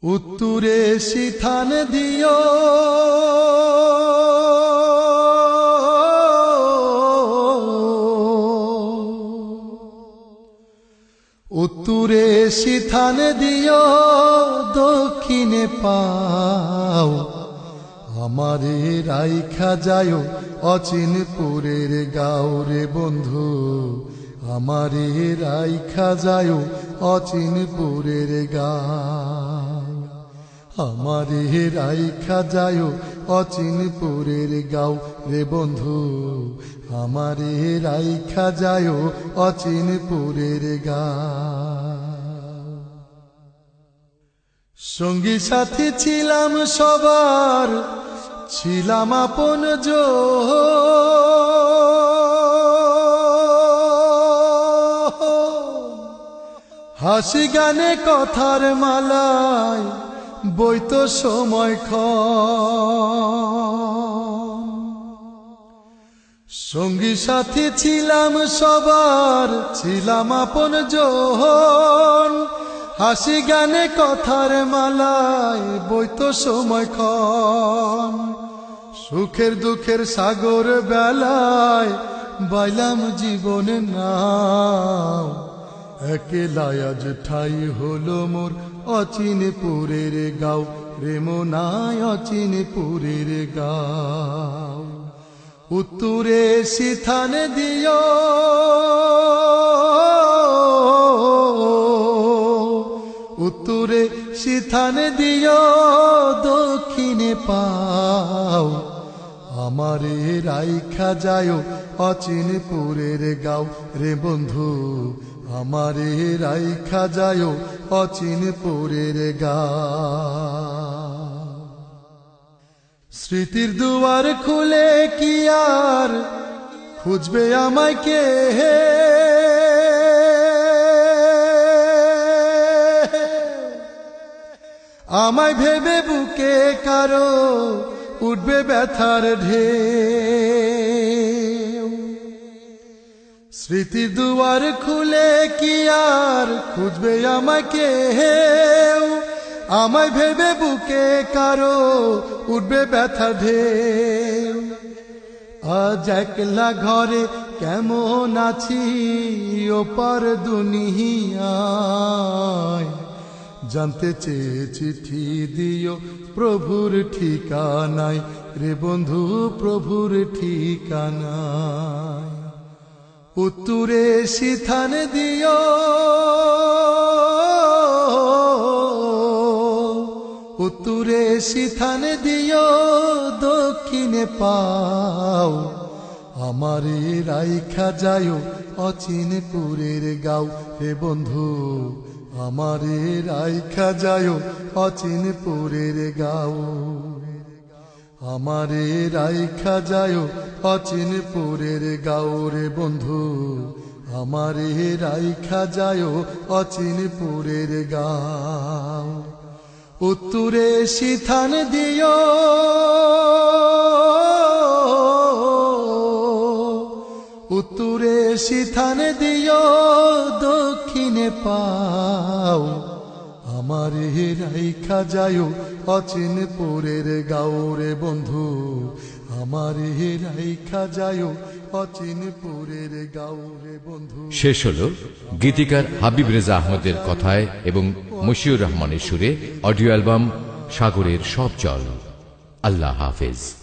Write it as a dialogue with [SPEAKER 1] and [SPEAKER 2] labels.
[SPEAKER 1] উত্তরে সিথান দিও উত্তরে সিথান দিও দক্ষিণে পাও আমারে রাইখা যায় অচিনপুরের গাঁও রে বন্ধু আমারে রাইখা যায় অচিনপুরের গাঁও আমারে রাইখা যায় অচিনপুরের গাঁও রে বন্ধু আমারে রাইখা যায় অচিনপুরের গাঁও সঙ্গী সাথী ছিলাম সবার ছিলাম আপন হাসি গানে কথার মালায় বইতো সময় সঙ্গী সাথী ছিলাম সবার ছিলাম আপন জন হাসি গানে কথার মালায় বইতো সময় সুখের দুঃখের সাগর বেলায় বাইলাম জীবনে নাও একেলায় আজ ঠাই হলো মোর অচিনপুরের গাঁও রে মোনায় অচিনপুরের গাঁও উত্তরে সিথান দিও উত্তরে সিথান দিও দক্ষিণে পাও আমারে রাইখা যায় অচিনপুরের গাঁও রে বন্ধু আমারে রাইখা যায় অচিনপুরের গাঁও স্মৃতির দুয়ার খুলে কি আর খুঁজবে আমায় কে আমায় ভেবে বুকে কারো উঠবে ব্যথার ঢেউ স্মৃতির দুয়ার খুলে কি আর খুঁজবে আমাকে আমায় ভেবে বুকে কারো উঠবে ব্যথা ঢেউ আজ একলা ঘরে কেমন আছি ওপার দুনিয়ায় জানতে চেয়ে চিঠি দিও প্রভুর ঠিকানায় রে বন্ধু প্রভুর ঠিকানায় উত্তরে সিথান দিও উত্তরে সিথান দিও দক্ষিণে পাও আমারে রাইখা যায় অচিনপুরের গাঁও রে বন্ধু আমারে রাইখা যায় অচিনপুরের গাঁও আমারে রাইখা যায় অচিনপুরের গাঁও রে বন্ধু আমারে রাইখা যায় অচিনপুরের গাঁও উত্তরে সিথান দিও উত্তরে সিথান দিও দক্ষিণে পাও আমারে রাইখা যায় অচিনপুরের গাঁও রে বন্ধু আমারে রাইখা যায় অচিনপুরের গাঁও রে বন্ধু।
[SPEAKER 2] শেষ হলো গীতিকার হাবিব রেজা আহমদের কথায় এবং মশিউর রহমানের সুরে অডিও অ্যালবাম সাগরের সব জল। আল্লাহ হাফেজ।